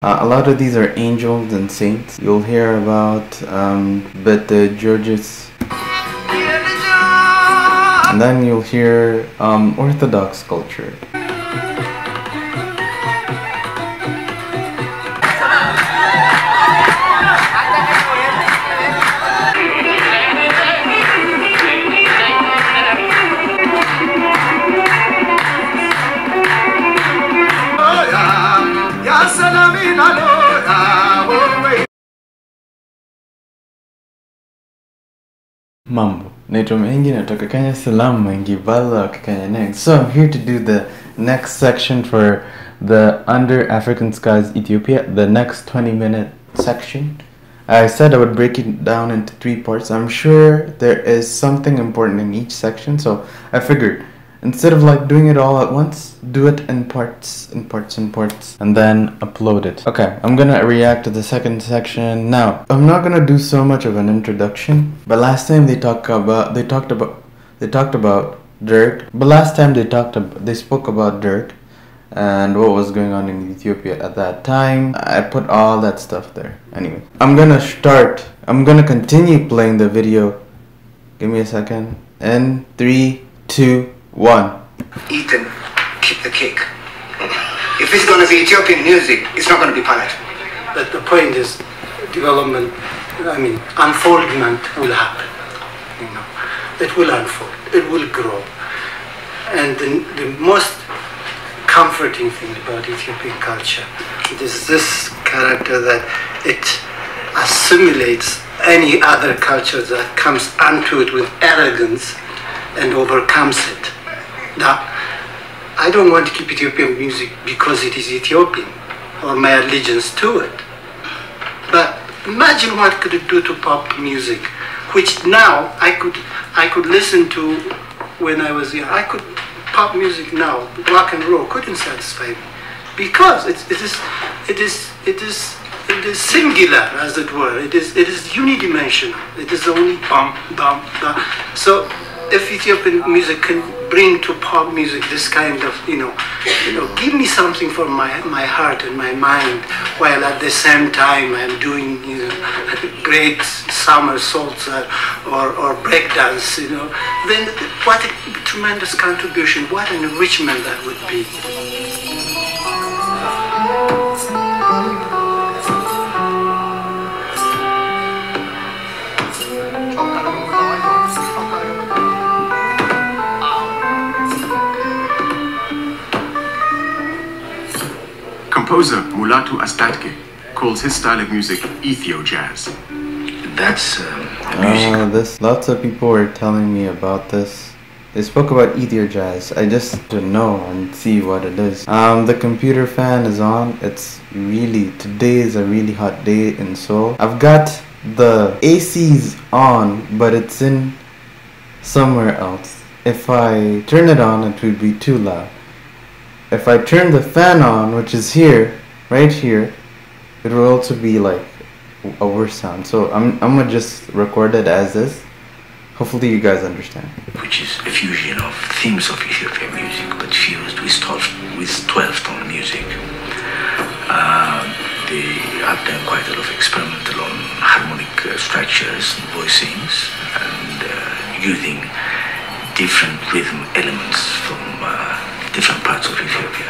A lot of these are angels and saints. You'll hear about but the Georges, and then you'll hear Orthodox culture. Mambo, naitwa MAINGI, natoka Kenya. Salamu MAINGI, bala Kenya next. So I'm here to do the next section for the Under African Skies Ethiopia, the next 20-minute section. I said I would break it down into 3 parts. I'm sure there is something important in each section, so I figured instead of like doing it all at once, do it in parts, and then upload it. Okay, I'm gonna react to the second section now. I'm not gonna do so much of an introduction, but last time they spoke about dirt. But last time they spoke about dirt and what was going on in Ethiopia at that time. I put all that stuff there. Anyway, I'm gonna continue playing the video. Give me a second. In 3, 2, 1. Eat and keep the cake. If it's going to be Ethiopian music, it's not going to be palatable. But the point is, development, unfoldment will happen. It will unfold, it will grow. And the most comforting thing about Ethiopian culture is this character that it assimilates any other culture that comes onto it with arrogance and overcomes it. Now, I don't want to keep Ethiopian music because it is Ethiopian or my allegiance to it. But imagine what could it do to pop music, which now I could listen to when I was young. Pop music now, rock and roll couldn't satisfy me because it is singular, as it were. It is unidimensional. It is only bum bum bum. So if Ethiopian music can bring to pop music this kind of, give me something for my heart and my mind, while at the same time I'm doing, great somersaults or breakdance, then what a tremendous contribution, what an enrichment that would be. Composer Mulatu Asante calls his style of music Ethiojazz. That's music. Lots of people were telling me about this. They spoke about Ethiojazz. I just don't know and see what it is. The computer fan is on. Today is a really hot day in Seoul. I've got the ACs on, but it's in somewhere else. If I turn it on, it would be too loud. If I turn the fan on, which is here, right here, it will also be like a worse sound. So I'm gonna just record it as is. Hopefully you guys understand. Which is a fusion of themes of Ethiopian music, but fused with 12-tone music. They have done quite a lot of experimental on harmonic structures, voicings, and using different rhythm elements from different parts of Ethiopia.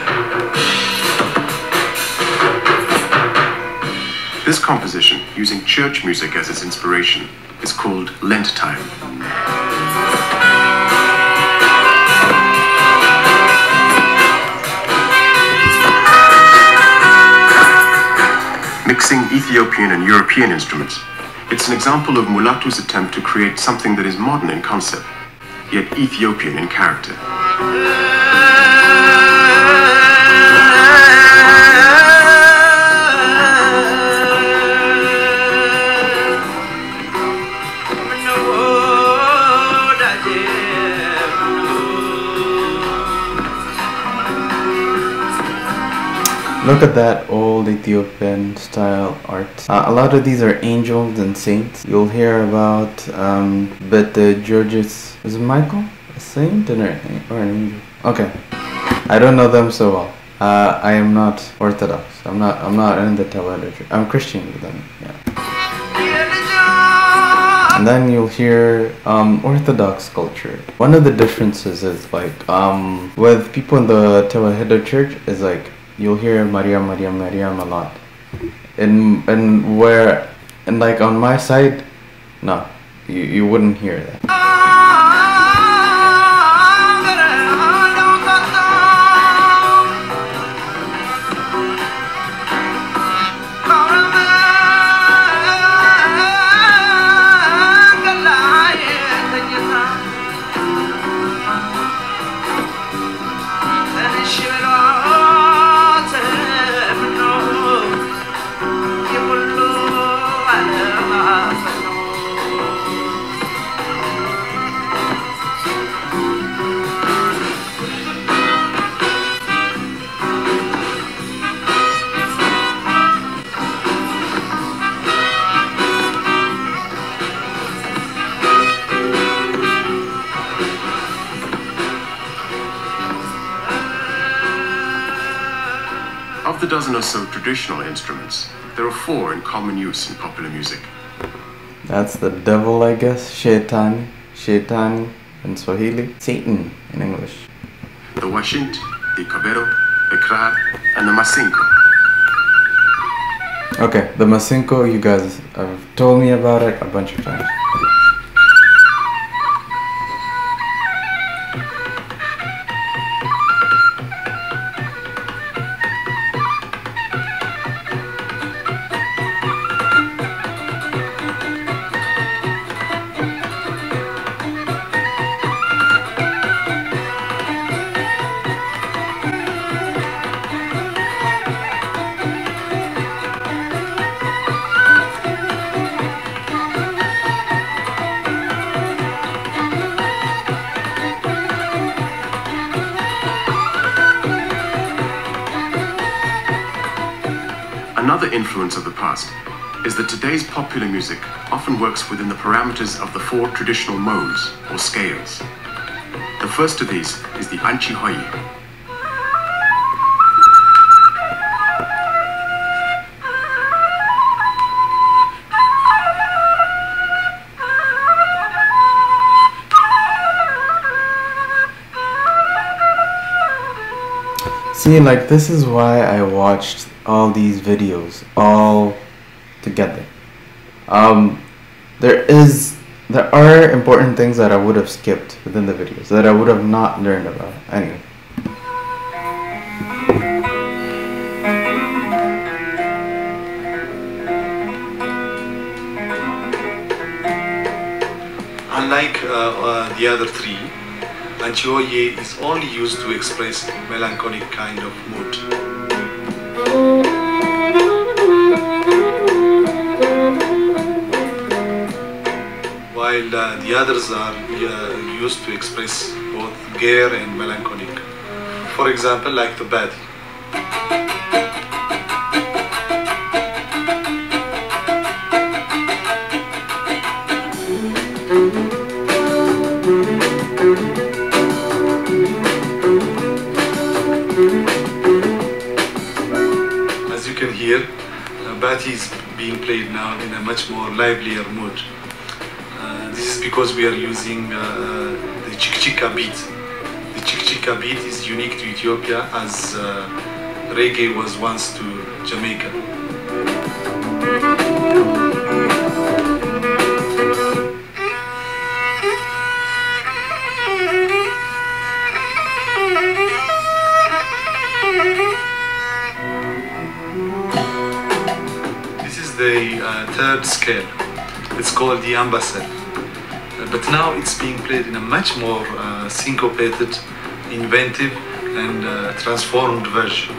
This composition, using church music as its inspiration, is called Lent Time. Mixing Ethiopian and European instruments, it's an example of Mulatu's attempt to create something that is modern in concept, yet Ethiopian in character. Look at that old Ethiopian style art. A lot of these are angels and saints. You'll hear about but the Georges, is it Michael? A saint or an angel? Okay. I don't know them so well. I am not Orthodox. I'm not in the Tewa literature. I'm Christian with them, yeah. And then you'll hear Orthodox culture. One of the differences is like with people in the Tewahedo church is like you'll hear Maryam, Maryam, Maryam a lot. And like on my side, no, you wouldn't hear that. Of the dozen or so traditional instruments, there are 4 in common use in popular music. That's the devil, I guess. Shaitani in Swahili. Satan in English. The washint, the kabero, the krar, and the masinko. Okay, the masinko, you guys have told me about it a bunch of times. Another influence of the past is that today's popular music often works within the parameters of the 4 traditional modes or scales. The first of these is the Anchi Hoi. See, like, this is why I watched all these videos all together. There are important things that I would have skipped within the videos that I would have not learned about anyway. Unlike the other 3, Antioye is only used to express melancholic kind of mood. While the others are used to express both gair and melancholic. For example, like the badi. As you can hear, badi is being played now in a much more livelier mood. This is because we are using the chikchika beat. The chikchika beat is unique to Ethiopia as reggae was once to Jamaica. This is the 3rd scale. It's called the ambassador. But now it's being played in a much more syncopated, inventive and transformed version.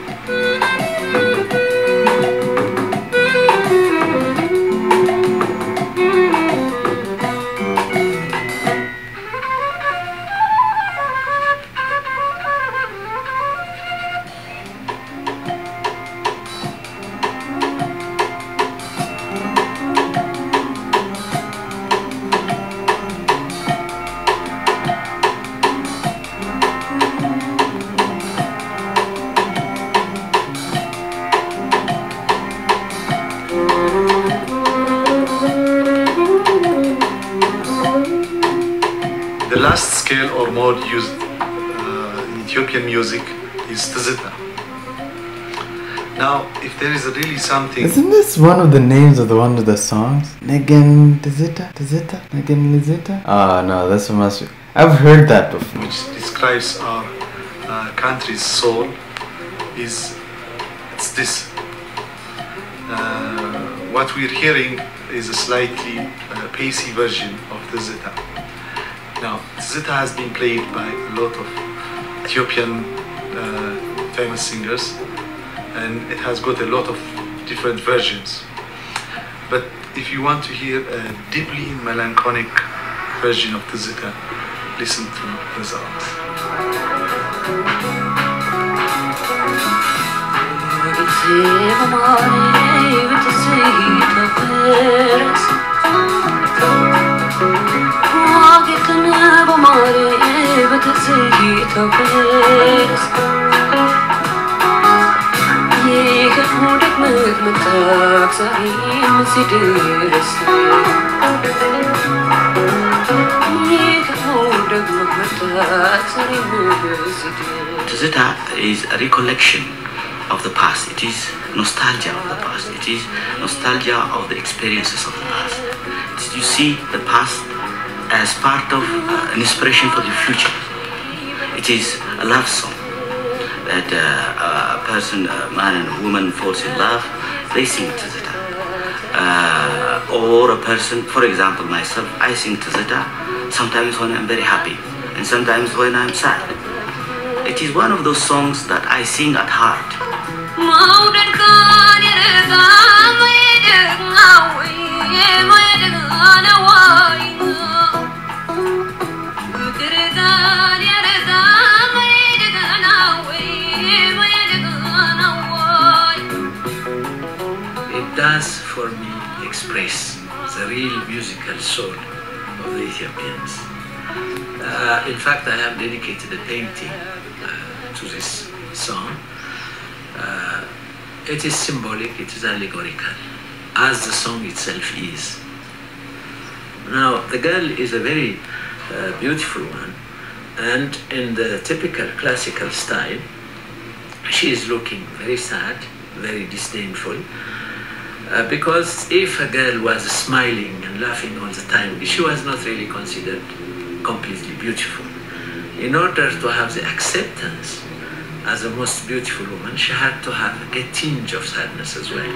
The last scale or mode used in Ethiopian music is Tzita. Now, if there is really something... Isn't this one of the names of one of the songs? Negen Tzita? Tzita? Negen Tzita? Ah, no, this one must be... I've heard that before. Which describes our country's soul it's this. What we're hearing is a slightly pacey version of the Tzita. Now, Tzita has been played by a lot of Ethiopian famous singers, and it has got a lot of different versions. But if you want to hear a deeply melancholic version of the Tzita, listen to the sounds. Tzita is a recollection of the past. It is nostalgia of the past. It is nostalgia of the experiences of the past. You see the past as part of an inspiration for the future. It is a love song that a person, a man and a woman falls in love, they sing Tzita. Or a person, for example myself, I sing Tzita sometimes when I'm very happy and sometimes when I'm sad. It is one of those songs that I sing at heart. It does for me express the real musical soul of the Ethiopians. In fact, I have dedicated a painting to this song. It is symbolic, it is allegorical, as the song itself is. Now, the girl is a very beautiful one, and in the typical classical style, she is looking very sad, very disdainful, because if a girl was smiling and laughing all the time, she was not really considered completely beautiful. In order to have the acceptance as the most beautiful woman, she had to have a tinge of sadness as well.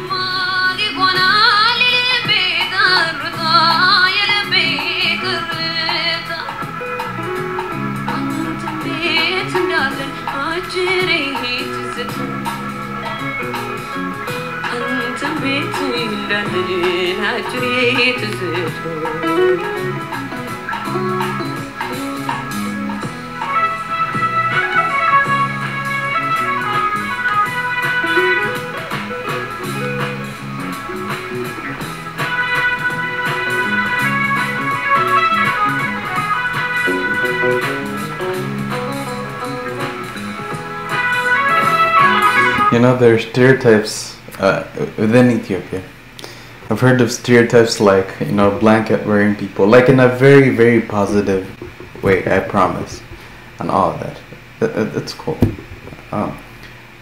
You know, there are stereotypes within Ethiopia. I've heard of stereotypes like, you know, blanket wearing people, like in a very, very positive way, I promise, and all of that. That's cool.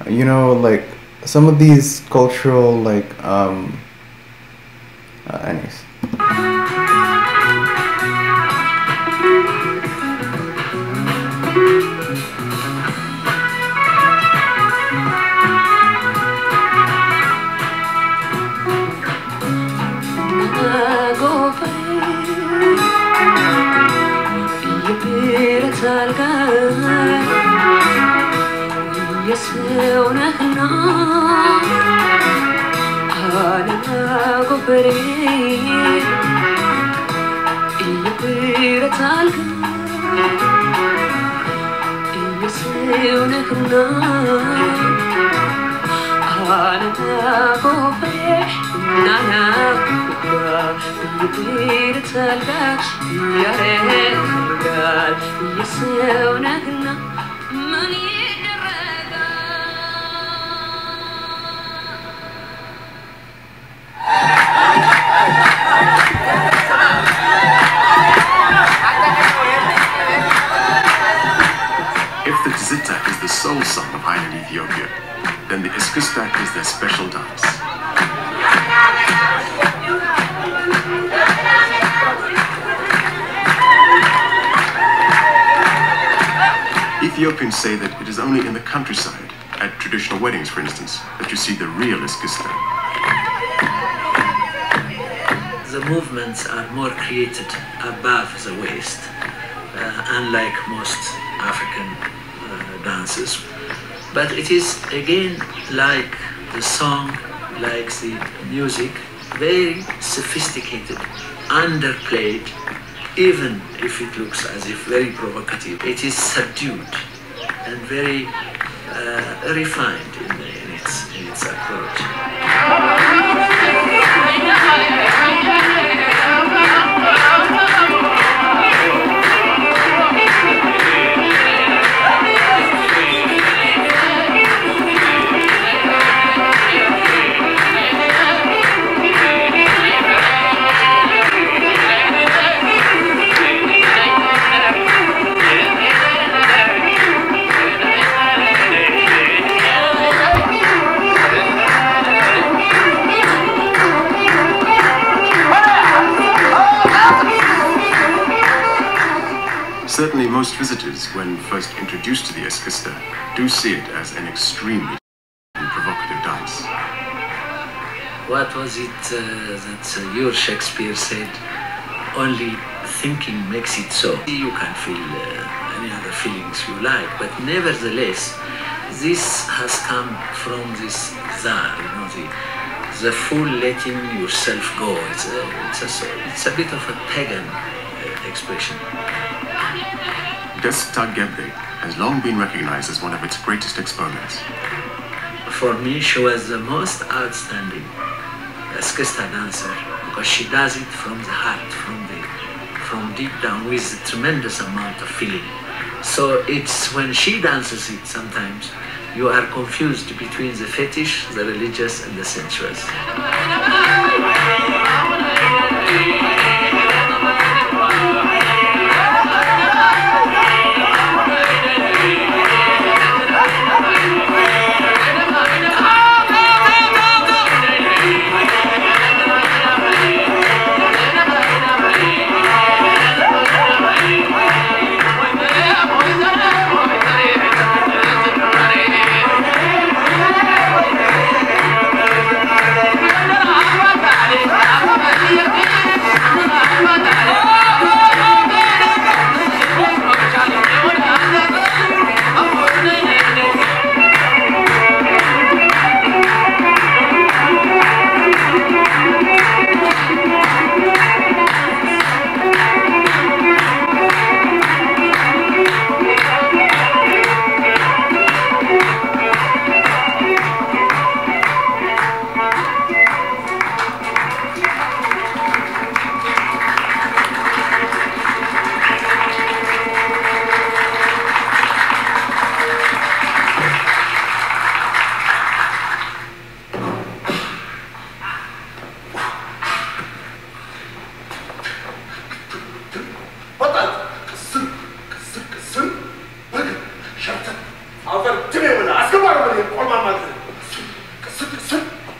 You know, like some of these cultural, like, anyways. Ethiopians say that it is only in the countryside, at traditional weddings for instance, that you see the real eskista. The movements are more created above the waist, unlike most African dances. But it is again like the song, like the music, very sophisticated, underplayed, even if it looks as if very provocative. It is subdued and very refined in its approach. Certainly most visitors, when first introduced to the eskista, do see it as an extremely provocative dance. What was it that your Shakespeare said, only thinking makes it so? You can feel any other feelings you like, but nevertheless, this has come from this zar, you know, the full letting yourself go. It's a bit of a pagan expression. Desta Gebde has long been recognized as one of its greatest exponents. For me, she was the most outstanding eskista dancer because she does it from the heart, from deep down with a tremendous amount of feeling. So it's when she dances it, sometimes you are confused between the fetish, the religious, and the sensuous.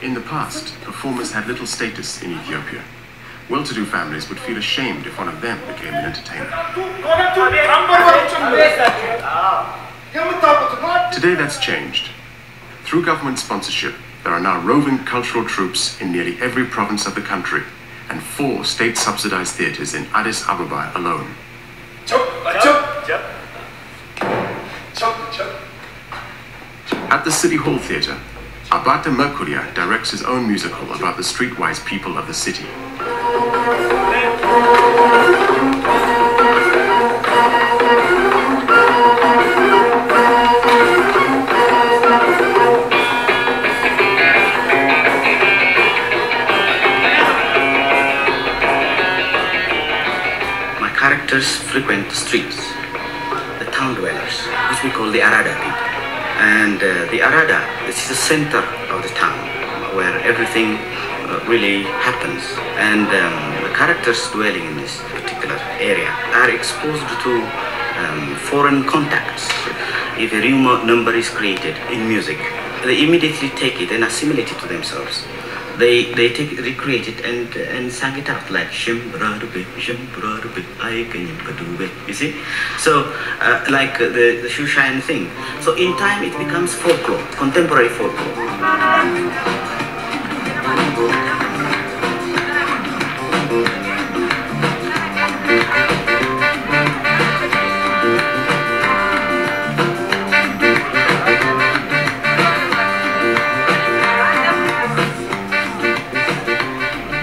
In the past, performers had little status in Ethiopia. Well-to-do families would feel ashamed if one of them became an entertainer. Today that's changed. Through government sponsorship, there are now roving cultural troupes in nearly every province of the country, and 4 state-subsidized theaters in Addis Ababa alone. At the City Hall Theatre, Abata Mercuria directs his own musical about the streetwise people of the city. My characters frequent the streets, the town dwellers, which we call the Arada people. And the Arada, this is the center of the town where everything really happens. And the characters dwelling in this particular area are exposed to foreign contacts. If a new number is created in music, they immediately take it and assimilate it to themselves. they recreate it and sang it out like Shimbrarube, Shimbrarube, Aikanyimpadube. You see? So like the shoe shine thing. So in time it becomes folklore, contemporary folklore.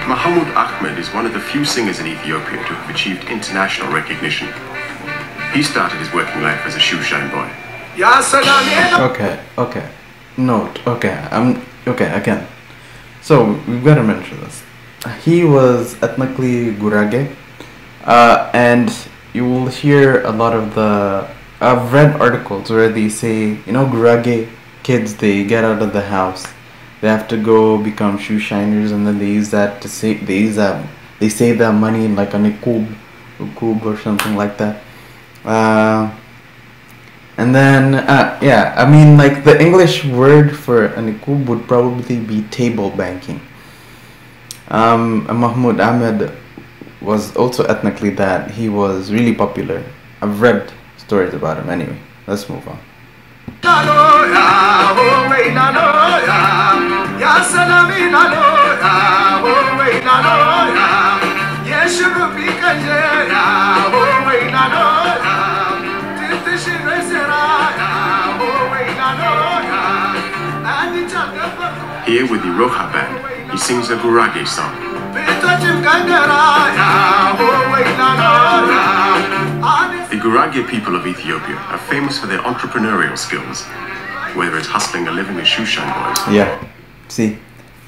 Mahmoud Ahmed is one of the few singers in Ethiopia to have achieved international recognition. He started his working life as a shoe shine boy. Okay. Note. Okay, again. So, we've got to mention this. He was ethnically Gurage, and you will hear a lot of the... I've read articles where they say, you know, Gurage kids, they get out of the house. They have to go become shoe shiners, and then they use that to save. They save that money in like an ukub or something like that. And then yeah, I mean, like the English word for an ukub would probably be table banking. Mahmoud Ahmed was also ethnically that. He was really popular. I've read stories about him. Anyway, let's move on. Here with the Roha band, he sings a Gurage song. The Gurage people of Ethiopia are famous for their entrepreneurial skills, whether it's hustling a living as shoe shine boys. Yeah, see,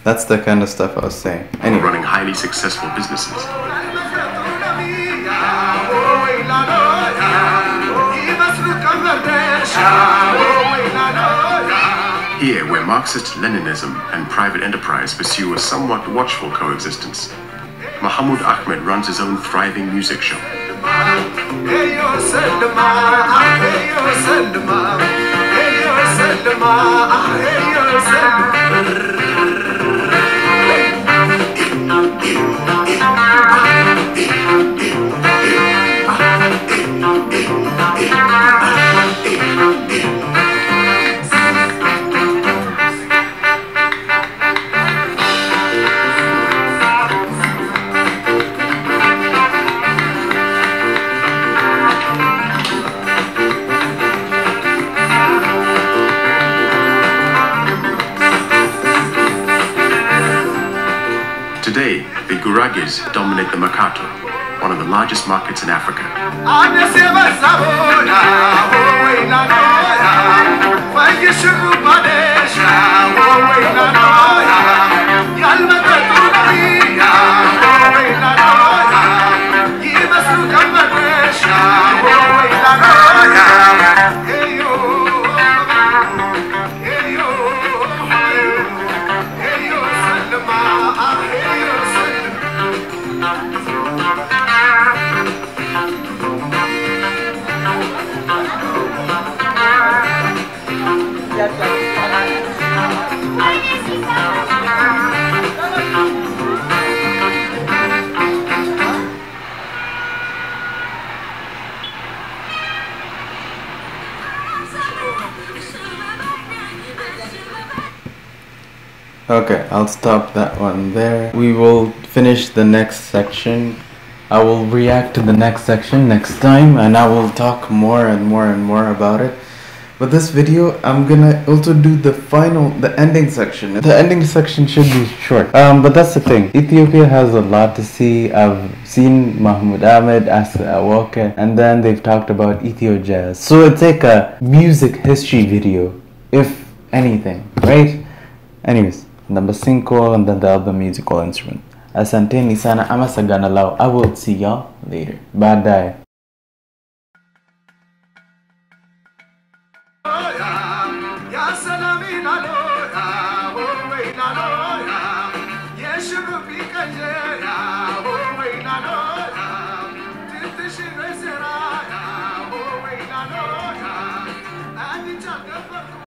that's the kind of stuff I was saying. Anyway. Running highly successful businesses. Here, where Marxist-Leninism and private enterprise pursue a somewhat watchful coexistence, Mahmoud Ahmed runs his own thriving music shop. Today, the Gurages dominate the Mercato, one of the largest markets in Africa. Okay, I'll stop that one there. We will finish the next section. I will react to the next section next time, and I will talk more and more about it. But this video, I'm gonna also do the ending section. The ending section should be short. But that's the thing. Ethiopia has a lot to see. I've seen Mahmoud Ahmed, Asante, and then they've talked about Ethiojazz. So it's like a music history video, if anything, right? Anyways, number 5, and then the other musical instrument. Asante ni sana ama sagana lao. I will see y'all later. Bye. Yes,